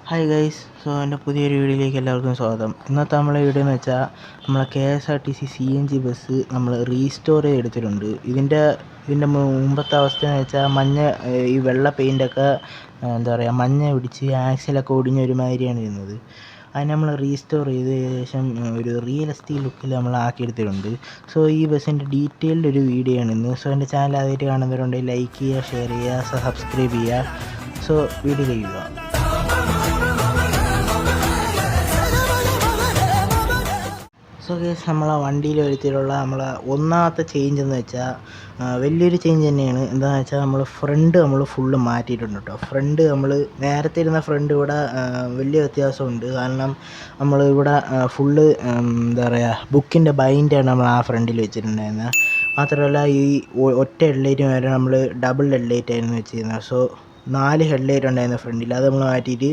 Hi guys. എൻ്റെ പുതിയൊരു വീഡിയോയിലേക്ക് എല്ലാവർക്കും സ്വാഗതം. ഇന്നത്തെ നമ്മളെ വീഡിയോ എന്ന് വെച്ചാൽ നമ്മളെ KSRTC CNG ബസ് നമ്മൾ റീസ്റ്റോർ ചെയ്തെടുത്തിട്ടുണ്ട്. ഇതിൻ്റെ മുമ്പത്തെ അവസ്ഥ എന്ന് വെച്ചാൽ ഈ വെള്ള പെയിൻ്റൊക്കെ എന്താ പറയുക, മഞ്ഞ പിടിച്ച് ആക്സിലൊക്കെ ഒടിഞ്ഞൊരുമാതിരിയാണ് ഇരുന്നത്. അതിന് നമ്മൾ റീസ്റ്റോർ ചെയ്ത് ഏകദേശം ഒരു റിയലിസ്റ്റിക് ലുക്കിൽ നമ്മൾ ആക്കിയെടുത്തിട്ടുണ്ട്. സോ ഈ ബസ്സിൻ്റെ ഡീറ്റെയിൽഡ് ഒരു വീഡിയോ ആണ് ഇന്ന്. സോ എൻ്റെ ചാനൽ ആദ്യമായിട്ട് കാണുന്നവരുണ്ടെങ്കിൽ ലൈക്ക് ചെയ്യുക, ഷെയർ ചെയ്യുക, സബ്സ്ക്രൈബ് ചെയ്യുക. സോ വീഡിയോ ചെയ്യുക. സോ കേസ് നമ്മളെ വണ്ടിയിൽ വരുത്തിയിട്ടുള്ള നമ്മളെ ഒന്നാമത്തെ ചേഞ്ച് എന്ന് വെച്ചാൽ വലിയൊരു ചേഞ്ച് തന്നെയാണ്. എന്താണെന്ന് വെച്ചാൽ നമ്മൾ ഫുള്ള് മാറ്റിയിട്ടുണ്ട് കേട്ടോ. നമ്മൾ നേരത്തെ ഇരുന്ന ഫ്രണ്ട് ഇവിടെ വലിയ വ്യത്യാസമുണ്ട്. കാരണം നമ്മൾ ഇവിടെ ഫുള്ള് എന്താ പറയുക, ബുക്കിൻ്റെ ബൈൻഡാണ് നമ്മൾ ആ ഫ്രണ്ടിൽ വെച്ചിട്ടുണ്ടായിരുന്നത്. മാത്രമല്ല ഈ ഒറ്റ ഹെഡ്ലൈറ്റ് വരെ നമ്മൾ ഡബിൾ ഹെഡ്ലൈറ്റ് ആയിരുന്നു വെച്ചിരുന്നത്. സോ 4 ഹെഡ്ലൈറ്റ് ഉണ്ടായിരുന്നു ഫ്രണ്ടിൽ, അത് നമ്മൾ മാറ്റിയിട്ട്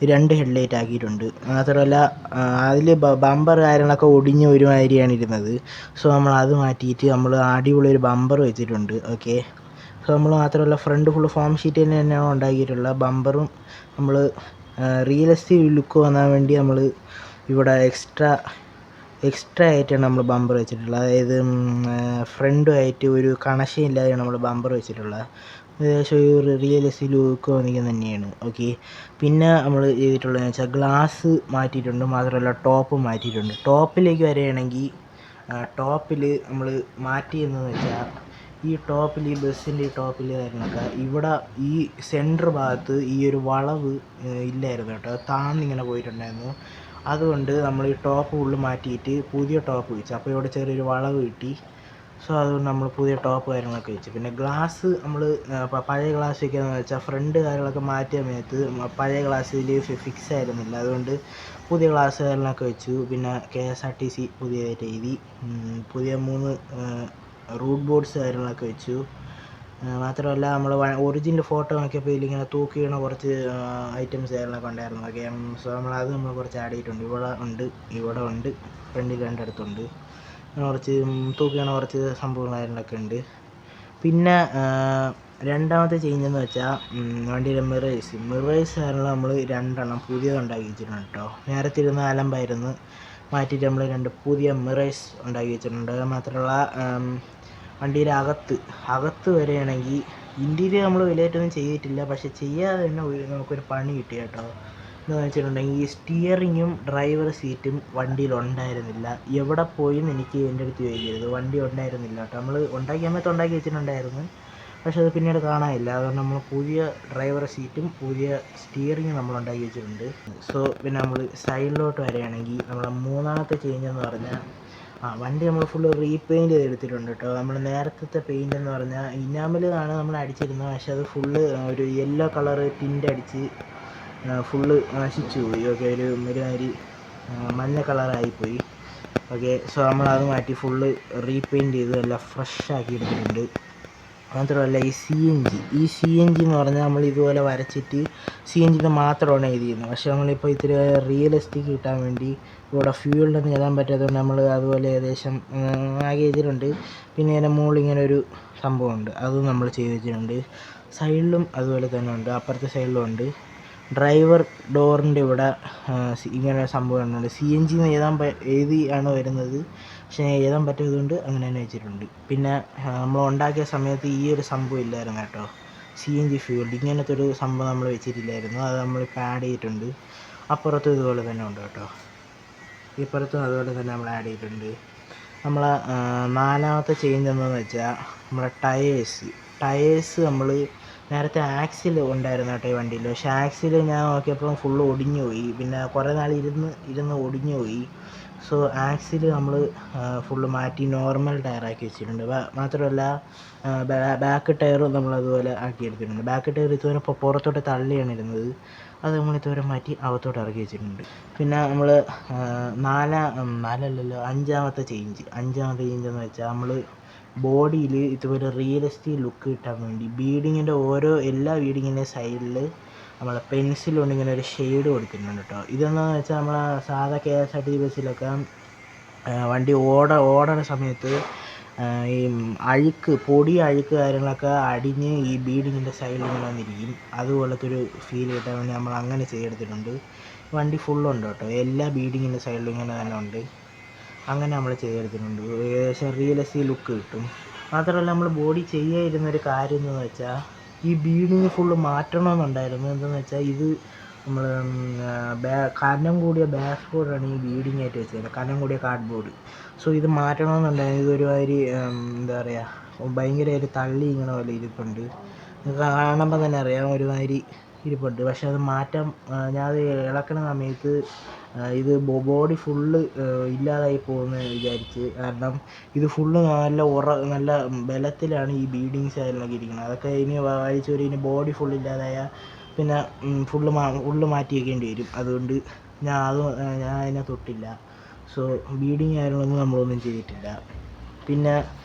2 ഹെഡ്ലൈറ്റ് ആക്കിയിട്ടുണ്ട്. മാത്രമല്ല അതിൽ ബമ്പർ കാര്യങ്ങളൊക്കെ ഒടിഞ്ഞ ഒരുമാതിരിയാണ് ഇരുന്നത്. സോ നമ്മൾ അത് മാറ്റിയിട്ട് നമ്മൾ അടിപൊളി ഒരു ബമ്പർ വെച്ചിട്ടുണ്ട്. ഓക്കെ. സോ നമ്മൾ മാത്രമല്ല ഫ്രണ്ട് ഫുള്ള് ഫോം ഷീറ്റ് തന്നെയാണ് ഉണ്ടാക്കിയിട്ടുള്ളത്. ബമ്പറും നമ്മൾ റിയലിസ്റ്റിക് ലുക്ക് വന്നാൻ വേണ്ടി നമ്മൾ ഇവിടെ എക്സ്ട്രാ ആയിട്ടാണ് നമ്മൾ ബമ്പർ വെച്ചിട്ടുള്ളത്. അതായത് ഫ്രണ്ടുമായിട്ട് ഒരു കണക്ഷൻ ഇല്ലാതെയാണ് നമ്മൾ ബമ്പർ വെച്ചിട്ടുള്ളത്. ഏകദേശം ഒരു റിയലിസ്റ്റിക് ലുക്ക് വന്നിരിക്കുന്നത് തന്നെയാണ്. ഓക്കെ. പിന്നെ നമ്മൾ ചെയ്തിട്ടുള്ളതെന്ന് വെച്ചാൽ ഗ്ലാസ് മാറ്റിയിട്ടുണ്ട്. മാത്രമല്ല ടോപ്പ് മാറ്റിയിട്ടുണ്ട്. ടോപ്പിലേക്ക് വരികയാണെങ്കിൽ ടോപ്പിൽ നമ്മൾ മാറ്റിയെന്ന് വെച്ചാൽ ഈ ബസ്സിൻ്റെ ഈ ടോപ്പിൽ കാര്യങ്ങളൊക്കെ ഇവിടെ ഈ സെൻറ്റർ ഭാഗത്ത് ഈ ഒരു വളവ് ഇല്ലായിരുന്നു കേട്ടോ, താന്നിങ്ങനെ പോയിട്ടുണ്ടായിരുന്നു. അതുകൊണ്ട് നമ്മൾ ഈ ടോപ്പ് ഫുള്ള് മാറ്റിയിട്ട് പുതിയ ടോപ്പ് വെച്ചു. അപ്പോൾ ഇവിടെ ചെറിയൊരു വളവ് കിട്ടി. സോ അതുകൊണ്ട് നമ്മൾ പുതിയ ടോപ്പ് കാര്യങ്ങളൊക്കെ വെച്ചു. പിന്നെ ഗ്ലാസ് നമ്മൾ പഴയ ഗ്ലാസ് വയ്ക്കാമെന്ന് വെച്ചാൽ ഫ്രണ്ട് കാര്യങ്ങളൊക്കെ മാറ്റിയ സമയത്ത് പഴയ ഗ്ലാസ്സിൽ ഫിക്സ് ആയിരുന്നില്ല. അതുകൊണ്ട് പുതിയ ഗ്ലാസ് കാര്യങ്ങളൊക്കെ വെച്ചു. പിന്നെ KSRTC പുതിയതായിട്ട് എഴുതി, പുതിയ 3 റൂട്ട് ബോർഡ്സ് കാര്യങ്ങളൊക്കെ വെച്ചു. മാത്രമല്ല നമ്മൾ ഒറിജിനൽ ഫോട്ടോ നോക്കിയപ്പോൾ ഇതിലിങ്ങനെ തൂക്കി വീണ കുറച്ച് ഐറ്റംസ് കാര്യങ്ങളൊക്കെ ഉണ്ടായിരുന്നു. ഓക്കെ. സോ നമ്മൾ കുറച്ച് ആഡ് ചെയ്തിട്ടുണ്ട്. ഇവിടെ ഉണ്ട് ഫ്രണ്ടിൽ രണ്ടിടത്തുണ്ട്. കുറച്ച് തൂക്കി വീണ കുറച്ച് സംഭവങ്ങൾ കാര്യങ്ങളൊക്കെ ഉണ്ട്. പിന്നെ രണ്ടാമത്തെ ചേഞ്ച് എന്ന് വെച്ചാൽ വണ്ടിയുടെ മിറേഴ്സ് കാരണം നമ്മൾ 2 എണ്ണം പുതിയത് ഉണ്ടാക്കി വെച്ചിട്ടുണ്ട് കേട്ടോ. നേരത്തെ ഇരുന്ന് അലമ്പായിരുന്നു, മാറ്റിയിട്ട് നമ്മൾ 2 പുതിയ മിറേഴ്സ് ഉണ്ടാക്കി വെച്ചിട്ടുണ്ട്. മാത്രമല്ല വണ്ടിയുടെ അകത്ത് വരികയാണെങ്കിൽ ഇൻറ്റീരിയർ നമ്മൾ വലുതായിട്ടൊന്നും ചെയ്തിട്ടില്ല. പക്ഷെ ചെയ്യാതെ തന്നെ നമുക്കൊരു പണി കിട്ടി കേട്ടോ. എന്താണെന്ന് വെച്ചിട്ടുണ്ടെങ്കിൽ ഈ സ്റ്റിയറിങ്ങും ഡ്രൈവർ സീറ്റും വണ്ടിയിൽ ഉണ്ടായിരുന്നില്ല. എവിടെ പോയിന്ന് എനിക്ക് എൻ്റെ അടുത്ത് ചോദിക്കരുത്, വണ്ടി ഉണ്ടായിരുന്നില്ല കേട്ടോ. നമ്മൾ ഉണ്ടാക്കി വെച്ചിട്ടുണ്ടായിരുന്നു, പക്ഷെ അത് പിന്നീട് കാണാനില്ല. അതുകൊണ്ട് നമ്മൾ പുതിയ ഡ്രൈവർ സീറ്റും പുതിയ സ്റ്റിയറിങ്ങും നമ്മൾ ഉണ്ടാക്കി വെച്ചിട്ടുണ്ട്. സോ പിന്നെ നമ്മൾ സൈഡിലോട്ട് വരികയാണെങ്കിൽ നമ്മളെ മൂന്നാമത്തെ ചേഞ്ച് എന്ന് പറഞ്ഞാൽ വണ്ടി നമ്മൾ ഫുള്ള് റീപെയിൻറ്റ് ചെയ്തെടുത്തിട്ടുണ്ട് കേട്ടോ. നമ്മൾ നേരത്തെ പെയിൻ്റ് എന്ന് പറഞ്ഞാൽ ഇനാമലാണ് നമ്മൾ അടിച്ചിരുന്നത്. പക്ഷെ അത് ഫുള്ള് ഒരു യെല്ലോ കളർ ടിൻ്റ് അടിച്ച് ഫുള്ള് നശിച്ചു പോയി. ഓക്കെ. ഒരുമാതിരി മഞ്ഞ കളറായിപ്പോയി. ഓക്കെ. സോ നമ്മളത് മാറ്റി ഫുള്ള് റീപെയിൻറ്റ് ചെയ്ത് എല്ലാം ഫ്രഷ് ആക്കി എടുത്തിട്ടുണ്ട്. മാത്രമല്ല ഈ CNG എന്ന് പറഞ്ഞാൽ നമ്മൾ ഇതുപോലെ വരച്ചിട്ട് CNG മാത്രമാണ് എഴുതിയിരുന്നത്. പക്ഷേ നമ്മളിപ്പോൾ ഇത്തിരി റിയലിസ്റ്റിക് കിട്ടാൻ വേണ്ടി ഇവിടെ ഫ്യൂവലിനൊന്നും എഴുതാൻ പറ്റാത്തതുകൊണ്ട് നമ്മൾ അതുപോലെ ഏകദേശം ആകെ എഴുതിയിട്ടുണ്ട്. പിന്നെ അതിൻ്റെ മുകളിൽ ഇങ്ങനെ ഒരു സംഭവമുണ്ട്, അതും നമ്മൾ ചെയ്ത് വെച്ചിട്ടുണ്ട്. സൈഡിലും അതുപോലെ തന്നെ ഉണ്ട്, അപ്പുറത്തെ സൈഡിലും ഉണ്ട്. ഡ്രൈവർ ഡോറിൻ്റെ ഇവിടെ ഇങ്ങനെ സംഭവം ഉണ്ട്. CNG എഴുതിയാണ് വരുന്നത്, പക്ഷേ എഴുതാൻ പറ്റാത്തതുകൊണ്ട് അങ്ങനെ തന്നെ വെച്ചിട്ടുണ്ട്. പിന്നെ നമ്മൾ ഉണ്ടാക്കിയ സമയത്ത് ഈ ഒരു സംഭവം ഇല്ലായിരുന്നു കേട്ടോ, CNG ഫ്യൂവൽ ഇങ്ങനത്തെ ഒരു സംഭവം നമ്മൾ വെച്ചിട്ടില്ലായിരുന്നു. അത് നമ്മളിപ്പോൾ ആഡ് ചെയ്തിട്ടുണ്ട്. അപ്പുറത്തും ഇതുപോലെ തന്നെ ഉണ്ട് കേട്ടോ, ഇപ്പുറത്തും അതുപോലെ തന്നെ നമ്മൾ ആഡ് ചെയ്തിട്ടുണ്ട്. നമ്മളെ നാലാമത്തെ ചേഞ്ച് എന്താണെന്ന് വെച്ചാൽ നമ്മളെ ടയേഴ്സ് നമ്മൾ നേരത്തെ ആക്സിൽ ഉണ്ടായിരുന്നു കേട്ടോ ഈ വണ്ടിയിൽ. പക്ഷേ ആക്സിൽ ഞാൻ നോക്കിയപ്പോൾ ഫുള്ള് ഒടിഞ്ഞു പോയി. പിന്നെ കുറേ നാൾ ഇരുന്ന് ഒടിഞ്ഞു പോയി. സോ ആക്സിൽ നമ്മൾ ഫുള്ള് മാറ്റി നോർമൽ ടയറാക്കി വെച്ചിട്ടുണ്ട്. മാത്രമല്ല ബാക്ക് ടയറും നമ്മളതുപോലെ ആക്കിയെടുത്തിട്ടുണ്ട്. ബാക്ക് ടയർ ഇതുവരെ പുറത്തോട്ട് തള്ളിയാണ് ഇരുന്നത്, അത് നമ്മൾ ഇതുവരെ മാറ്റി അകത്തോട്ട് ഇറക്കി വെച്ചിട്ടുണ്ട്. പിന്നെ നമ്മൾ അഞ്ചാമത്തെ ചേഞ്ച് എന്ന് വെച്ചാൽ നമ്മൾ ബോഡിയിൽ ഇതുപോലെ റിയലിസ്റ്റിക് ലുക്ക് കിട്ടാൻ വേണ്ടി എല്ലാ ബീഡിങ്ങിൻ്റെ സൈഡിൽ നമ്മൾ പെൻസിൽ കൊണ്ട് ഇങ്ങനെ ഒരു ഷെയ്ഡ് കൊടുത്തിട്ടുണ്ട് കേട്ടോ. ഇതെന്താണെന്ന് വെച്ചാൽ നമ്മളെ സാധാ KSRTC ബസ്സിലൊക്കെ വണ്ടി ഓടണ സമയത്ത് ഈ പൊടി അഴുക്ക് കാര്യങ്ങളൊക്കെ അടിഞ്ഞ് ഈ ബീഡിങ്ങിൻ്റെ സൈഡിൽ ഇങ്ങനെ വന്നിരിക്കും. അതുപോലത്തെ ഒരു ഫീൽ കിട്ടാൻ വേണ്ടി നമ്മൾ അങ്ങനെ ചെയ്തെടുത്തിട്ടുണ്ട്. വണ്ടി ഫുള്ളുണ്ട് കേട്ടോ, എല്ലാ ബീഡിങ്ങിൻ്റെ സൈഡിലും ഇങ്ങനെ തന്നെ ഉണ്ട്. അങ്ങനെ നമ്മൾ ചെയ്തെടുത്തിട്ടുണ്ട്. ഏകദേശം റിയലിസ്റ്റിക് ലുക്ക് കിട്ടും. മാത്രമല്ല നമ്മൾ ബോഡി ചെയ്യാതിരുന്നൊരു കാര്യം എന്തെന്ന് വെച്ചാൽ ഈ ബീഡിങ് ഫുള്ള് മാറ്റണമെന്നുണ്ടായിരുന്നു. എന്തെന്ന് വെച്ചാൽ ഇത് നമ്മൾ കനം കൂടിയ ബാക്ക് ബോർഡാണ് ഈ ബീഡിങ് ആയിട്ട് വെച്ചത്, കനം കൂടിയ കാർഡ് ബോർഡ്. സോ ഇത് മാറ്റണമെന്നുണ്ടായിരുന്നു. ഇതൊരുമാതിരി എന്താ പറയുക, ഭയങ്കരമായിട്ട് തള്ളി ഇങ്ങനെ പോലെ ഇരിപ്പുണ്ട്. കാണുമ്പോൾ തന്നെ അറിയാം ഒരുമാതിരി ഇരിപ്പുണ്ട്. പക്ഷെ അത് മാറ്റാൻ ഞാൻ അത് ഇളക്കണ സമയത്ത് ഇത് ബോഡി ഫുള്ള് ഇല്ലാതായി പോകുമെന്ന് വിചാരിച്ച്. കാരണം ഇത് ഫുള്ള് നല്ല ബലത്തിലാണ് ഈ ബീഡിങ് സൈഡിലൊക്കെ ഇരിക്കുന്നത്. അതൊക്കെ ഇനി വലിച്ചൊരു ഇനി ബോഡി ഫുള്ള് ഇല്ലാതായാൽ പിന്നെ ഫുള്ള് മാറ്റി വയ്ക്കേണ്ടി വരും. അതുകൊണ്ട് ഞാൻ അതിനെ തൊട്ടില്ല. സോ ബീഡിങ് കാര്യങ്ങളൊന്നും നമ്മളൊന്നും ചെയ്തിട്ടില്ല. പിന്നെ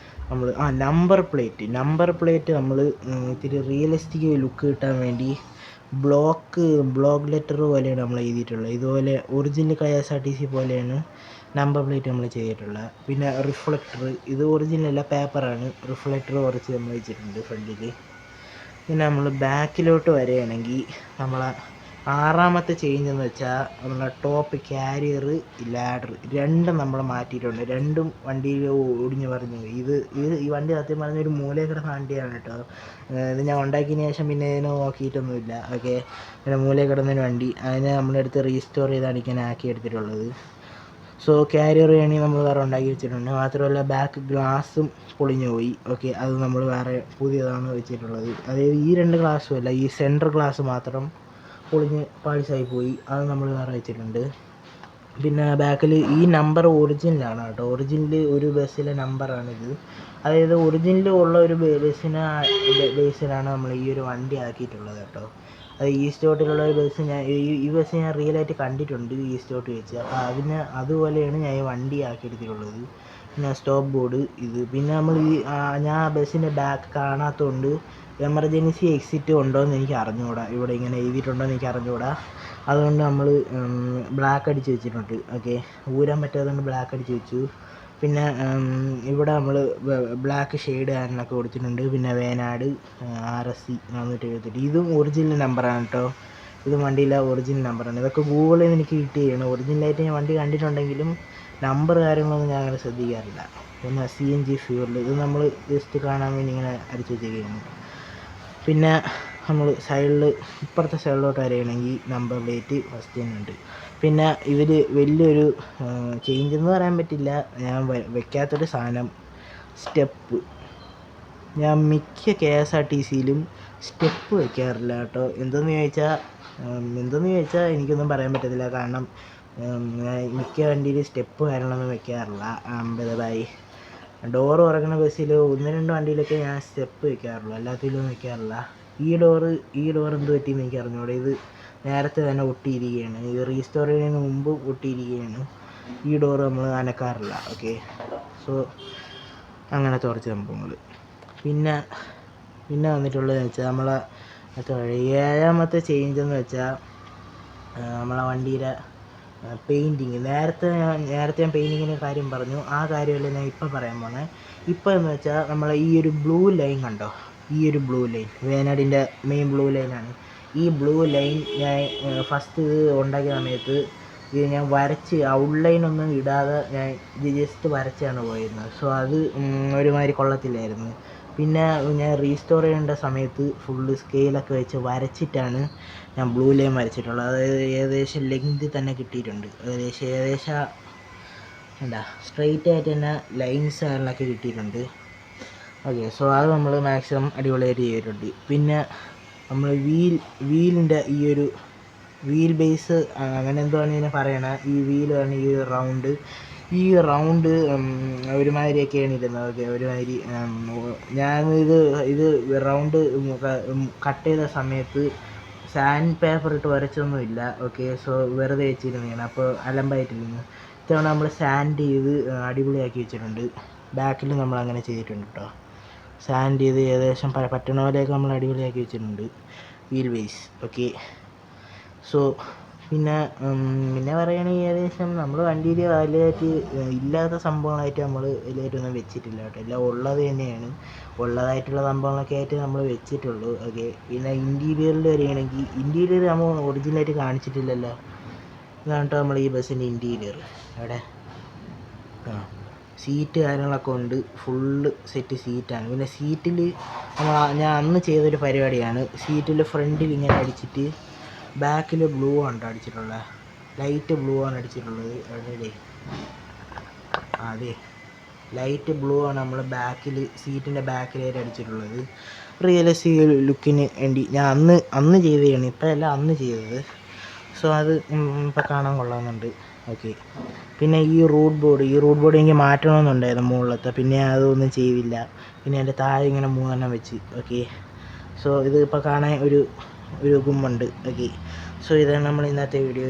നമ്മൾ നമ്പർ പ്ലേറ്റ് നമ്മൾ ഇത്തിരി റിയലിസ്റ്റിക് ലുക്ക് കിട്ടാൻ വേണ്ടി ബ്ലോക്ക് ലെറ്റർ പോലെയാണ് നമ്മൾ എഴുതിയിട്ടുള്ളത്. ഇതുപോലെ ഒറിജിനൽ KSRTC പോലെയാണ് നമ്പർ പ്ലേറ്റ് നമ്മൾ ചെയ്തിട്ടുള്ളത്. പിന്നെ റിഫ്ലക്ടർ, ഇത് ഒറിജിനലല്ല, പേപ്പറാണ്. റിഫ്ലക്ടർ കുറച്ച് നമ്മൾ വെച്ചിട്ടുണ്ട് ഫ്രണ്ടിൽ. പിന്നെ നമ്മൾ ബാക്കിലോട്ട് വരികയാണെങ്കിൽ നമ്മളെ 6ാമത്തെ ചേഞ്ച് എന്ന് വെച്ചാൽ നമ്മളെ ടോപ്പ് കാരിയർ, ലാഡർ രണ്ടും നമ്മൾ മാറ്റിയിട്ടുണ്ട്. രണ്ടും വണ്ടിയിൽ ഒടിഞ്ഞ് പറഞ്ഞു. ഈ വണ്ടി സത്യം പറഞ്ഞ ഒരു മൂലയിൽ കിടന്ന വണ്ടിയാണ് കേട്ടോ. ഇത് ഞാൻ ഉണ്ടാക്കിയതിന് ശേഷം പിന്നെ ഇതിനെ നോക്കിയിട്ടൊന്നുമില്ല. ഓക്കെ, പിന്നെ മൂലയിൽ കിടന്നൊരു വണ്ടി, അതിനെ നമ്മളെടുത്ത് റീസ്റ്റോർ ചെയ്താണ് ഇങ്ങനെ ആക്കി എടുത്തിട്ടുള്ളത്. സോ കാരിയർ വേണമെങ്കിൽ നമ്മൾ വേറെ ഉണ്ടാക്കി വെച്ചിട്ടുണ്ട്. മാത്രമല്ല ബാക്ക് ഗ്ലാസും പൊളിഞ്ഞു പോയി. ഓക്കെ, അത് നമ്മൾ വേറെ പുതിയതാണ് വെച്ചിട്ടുള്ളത്. അതായത് ഈ 2 ഗ്ലാസ്സും അല്ല, ഈ സെൻറ്റർ ഗ്ലാസ് മാത്രം പൊളിഞ്ഞ് പാഴ്സായി പോയി. അത് നമ്മൾ വേറെ വെച്ചിട്ടുണ്ട്. പിന്നെ ബാക്കിൽ ഈ നമ്പർ ഒറിജിനലാണ് കേട്ടോ. ഒറിജിനൽ ഒരു ബസ്സിലെ നമ്പറാണിത്. അതായത് ഒറിജിനൽ ഉള്ള ഒരു ബേസിലാണ് നമ്മൾ ഈ ഒരു വണ്ടി ആക്കിയിട്ടുള്ളത് കേട്ടോ. അത് ഈസ്റ്റ് കോട്ടിലുള്ള ഒരു ബസ് ഈ ബസ് ഞാൻ റിയലായിട്ട് കണ്ടിട്ടുണ്ട് ഈസ്റ്റ് കോട്ട് വെച്ച്. അപ്പോൾ അതുപോലെയാണ് ഞാൻ ഈ വണ്ടി ആക്കിയെടുത്തിട്ടുള്ളത്. പിന്നെ സ്റ്റോപ്പ് ബോർഡ് ഇത്. പിന്നെ നമ്മൾ ഞാൻ ആ ബസ്സിൻ്റെ ബാക്ക് കാണാത്തതുകൊണ്ട് എമർജൻസി എക്സിറ്റ് ഉണ്ടോ എന്ന് എനിക്ക് അറിഞ്ഞുകൂടാ. ഇവിടെ ഇങ്ങനെ എഴുതിയിട്ടുണ്ടോ എന്ന് എനിക്ക് അറിഞ്ഞുകൂടാ. അതുകൊണ്ട് നമ്മൾ ബ്ലാക്ക് അടിച്ച് വെച്ചിട്ടുണ്ട്. ഓക്കെ, ഊരാൻ പറ്റാത്തതുകൊണ്ട് ബ്ലാക്ക് അടിച്ച് വെച്ചു. പിന്നെ ഇവിടെ നമ്മൾ ബ്ലാക്ക് ഷെയ്ഡ് കാര്യങ്ങളൊക്കെ കൊടുത്തിട്ടുണ്ട്. പിന്നെ വേനാട് RSC 478, ഇതും ഒറിജിനൽ നമ്പറാണ് കേട്ടോ. ഇത് വണ്ടിയിലെ ഒറിജിനൽ നമ്പറാണ്. ഇതൊക്കെ ഗൂഗിളിൽ നിന്ന് എനിക്ക് കിട്ടിയാണ്. ഒറിജിനലായിട്ട് ഞാൻ വണ്ടി കണ്ടിട്ടുണ്ടെങ്കിലും നമ്പർ കാര്യങ്ങളൊന്നും ഞാൻ അങ്ങനെ ശ്രദ്ധിക്കാറില്ല. പിന്നെ CNG ഫ്യൂവൽ, ഇത് നമ്മൾ ജസ്റ്റ് കാണാൻ വേണ്ടി ഇങ്ങനെ അടിച്ച് വെച്ചിരിക്കുകയാണ്. പിന്നെ നമ്മൾ ഇപ്പുറത്തെ സൈഡിലോട്ട് വരികയാണെങ്കിൽ നമ്പർ പ്ലേറ്റ് ഫസ്റ്റ് തന്നെ ഉണ്ട്. പിന്നെ ഇതിൽ വലിയൊരു ചേഞ്ച് എന്ന് പറയാൻ പറ്റില്ല, ഞാൻ വെക്കാത്തൊരു സാധനം സ്റ്റെപ്പ്. ഞാൻ മിക്ക KSRTCയിലും സ്റ്റെപ്പ് വെക്കാറില്ല കേട്ടോ. എന്തെന്ന് ചോദിച്ചാൽ എനിക്കൊന്നും പറയാൻ പറ്റത്തില്ല. കാരണം മിക്ക വണ്ടിയിൽ സ്റ്റെപ്പ് കാര്യങ്ങളൊന്നും വെക്കാറില്ല. ബൈ ഡോറ് തുറക്കുന്ന ബസ്സിൽ 1-2 വണ്ടിയിലൊക്കെ ഞാൻ സ്റ്റെപ്പ് വെക്കാറുള്ളൂ, എല്ലാത്തിലും വെക്കാറില്ല. ഈ ഡോറ് എന്ത് പറ്റിയെന്ന് എനിക്ക് അറിഞ്ഞൂടെ. ഇത് നേരത്തെ തന്നെ ഒട്ടിയിരിക്കുകയാണ്. ഇത് റീസ്റ്റോർ ചെയ്യുന്നതിന് മുമ്പ് ഒട്ടിയിരിക്കുകയാണ്. ഈ ഡോറ് നമ്മൾ അനക്കാറില്ല. ഓക്കെ, സോ അങ്ങനത്തെ കുറച്ച് സംഭവങ്ങൾ. പിന്നെ വന്നിട്ടുള്ളതെന്ന് വെച്ചാൽ നമ്മളെ 7ാമത്തെ ചേഞ്ച് എന്ന് വെച്ചാൽ നമ്മളെ വണ്ടിയുടെ പെയിൻറ്റിങ്. നേരത്തെ ഞാൻ പെയിൻറ്റിങ്ങിൻ്റെ കാര്യം പറഞ്ഞു. ആ കാര്യമല്ല ഞാൻ ഇപ്പം പറയാൻ പോണേ. ഇപ്പം എന്ന് വെച്ചാൽ നമ്മളെ ഈ ഒരു ബ്ലൂ ലൈൻ കണ്ടോ, ഈ ഒരു ബ്ലൂ ലൈൻ വേനാടിൻ്റെ മെയിൻ ബ്ലൂ ലൈനാണ്. ഈ ബ്ലൂ ലൈൻ ഞാൻ ഫസ്റ്റ് ഇത് ഉണ്ടാക്കിയ സമയത്ത് ഇത് ഞാൻ വരച്ച് ഔട്ട്ലൈനൊന്നും ഇടാതെ ഞാൻ ഇത് ജസ്റ്റ് വരച്ചാണ് പോയിരുന്നത്. സോ അത് ഒരുമാതിരി കൊള്ളത്തില്ലായിരുന്നു. പിന്നെ ഞാൻ റീസ്റ്റോർ ചെയ്യേണ്ട സമയത്ത് ഫുള്ള് സ്കെയിലൊക്കെ വെച്ച് വരച്ചിട്ടാണ് ഞാൻ ബ്ലൂ ലൈൻ വരച്ചിട്ടുള്ളത്. അതായത് ഏകദേശം ലെങ്ത് തന്നെ കിട്ടിയിട്ടുണ്ട്. ഏകദേശം സ്ട്രെയിറ്റ് ആയിട്ട് തന്നെ ലൈൻസ് കാര്യങ്ങളൊക്കെ കിട്ടിയിട്ടുണ്ട്. ഓക്കെ, സോ അത് നമ്മൾ മാക്സിമം അടിപൊളിയായിട്ട് ചെയ്തിട്ടുണ്ട്. പിന്നെ നമ്മൾ വീലിൻ്റെ ഈ ഒരു വീൽ ബേസ് അങ്ങനെ എന്തുവാണ് ഇതിനെ പറയണത്, ഈ വീലാണ് ഈ റൗണ്ട് ഒരുമാതിരിയൊക്കെയാണ് ഇരുന്നത്. ഓക്കെ, ഒരുമാതിരി ഇത് റൗണ്ട് കട്ട് ചെയ്ത സമയത്ത് സാൻഡ് പേപ്പർ ഇട്ട് വരച്ചൊന്നുമില്ല. ഓക്കെ, സോ വെറുതെ വെച്ചിരുന്നതാണ്, അപ്പോൾ അലമ്പായിട്ടിരുന്നു. ഇത്തവണ നമ്മൾ സാൻഡ് ചെയ്ത് അടിപൊളിയാക്കി വെച്ചിട്ടുണ്ട്. ബാക്കിൽ നമ്മൾ അങ്ങനെ ചെയ്തിട്ടുണ്ട് കേട്ടോ. സാൻഡ് ചെയ്ത് ഏകദേശം പറ്റണ പോലെയൊക്കെ നമ്മൾ അടിപൊളിയാക്കി വെച്ചിട്ടുണ്ട് വീൽ ബേസ്. ഓക്കെ, സോ പിന്നെ പിന്നെ പറയുകയാണെങ്കിൽ ഏകദേശം നമ്മൾ വണ്ടിയിൽ വലിയതായിട്ട് ഇല്ലാത്ത സംഭവങ്ങളായിട്ട് നമ്മൾ വലിയതായിട്ടൊന്നും വെച്ചിട്ടില്ല കേട്ടോ. എല്ലാം ഉള്ളത് തന്നെയാണ്. ഉള്ളതായിട്ടുള്ള സംഭവങ്ങളൊക്കെ ആയിട്ട് നമ്മൾ വെച്ചിട്ടുള്ളൂ. ഓക്കെ. പിന്നെ ഇൻറ്റീരിയറിൽ വരികയാണെങ്കിൽ ഇൻറ്റീരിയർ നമ്മൾ ഒറിജിനലായിട്ട് കാണിച്ചിട്ടില്ലല്ലോ. ഇതാണ് കേട്ടോ നമ്മൾ ഈ ബസ്സിൻ്റെ ഇൻറ്റീരിയർ. അവിടെ സീറ്റ് കാര്യങ്ങളൊക്കെ ഉണ്ട്. ഫുള്ള് സെറ്റ് സീറ്റാണ്. പിന്നെ സീറ്റിൽ ഞാൻ അന്ന് ചെയ്തൊരു പരിപാടിയാണ്. സീറ്റിൽ ഫ്രണ്ടിൽ ഇങ്ങനെ അടിച്ചിട്ട് ബാക്കിൽ ബ്ലൂ ആണ് അടിച്ചിട്ടുള്ളത്. ലൈറ്റ് ബ്ലൂ ആണ് അടിച്ചിട്ടുള്ളത്. അവിടെ അതെ, ലൈറ്റ് ബ്ലൂ ആണ് നമ്മൾ ബാക്കിൽ സീറ്റിൻ്റെ ബാക്കിലായിട്ട് അടിച്ചിട്ടുള്ളത്. റിയലിസ്റ്റിക് ലുക്കിന് വേണ്ടി ഞാൻ അന്ന് ചെയ്തതാണ്. ഇപ്പോഴല്ല, അന്ന് ചെയ്തത്. സോ അത് ഇപ്പം കാണാൻ കൊള്ളാമെന്നുണ്ട്. ഓക്കെ. പിന്നെ ഈ റൂട്ട് ബോർഡ് എനിക്ക് മാറ്റണമെന്നുണ്ടായിരുന്നു മുകളിലത്തെ. പിന്നെ അതൊന്നും ചെയ്തില്ല. പിന്നെ അതിൻ്റെ താഴെ ഇങ്ങനെ 3 വെച്ച്. ഓക്കെ. സോ ഇത് ഇപ്പോൾ കാണാൻ ഒരു ഗുമ്മുണ്ട്. ഓക്കെ. സോ ഇതാണ് നമ്മൾ ഇന്നത്തെ വീഡിയോ.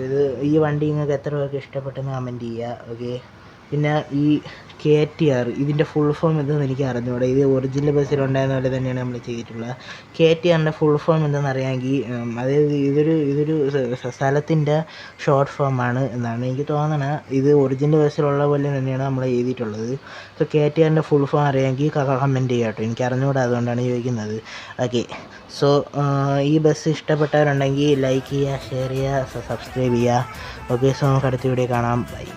ഈ വണ്ടി നിങ്ങൾക്ക് എത്ര പേർക്ക് ഇഷ്ടപ്പെട്ടെന്ന് കമൻറ്റ് ചെയ്യുക. ഓക്കെ. പിന്നെ ഈ KTR ഇതിൻ്റെ ഫുൾ ഫോം എന്തെന്ന് എനിക്ക് അറിഞ്ഞുകൂടാ. ഇത് ഒറിജിനൽ ബസ്സിലുണ്ടായിരുന്ന പോലെ തന്നെയാണ് നമ്മൾ ചെയ്തിട്ടുള്ളത്. KTRൻ്റെ ഫുൾ ഫോം എന്തെന്ന് അറിയാമെങ്കിൽ, അതായത് ഇതൊരു സ്ഥലത്തിൻ്റെ ഷോർട്ട് ഫോമാണ് എന്നാണ് എനിക്ക് തോന്നണത്. ഇത് ഒറിജിനൽ ബസ്സിലുള്ള പോലെ തന്നെയാണ് നമ്മൾ എഴുതിയിട്ടുള്ളത്. സോ KTRൻ്റെ ഫുൾ ഫോം അറിയാമെങ്കിൽ കമൻറ്റ് ചെയ്യുക കേട്ടോ. എനിക്ക് അറിഞ്ഞുകൂടാ, അതുകൊണ്ടാണ് ചോദിക്കുന്നത്. ഓക്കെ. സോ ഈ ബസ് ഇഷ്ടപ്പെട്ടവരുണ്ടെങ്കിൽ ലൈക്ക് ചെയ്യുക, ഷെയർ ചെയ്യുക, സബ്സ്ക്രൈബ് ചെയ്യുക. ഓക്കെ. സോ നമുക്ക് അടുത്ത വീഡിയോ കാണാം. ബൈ.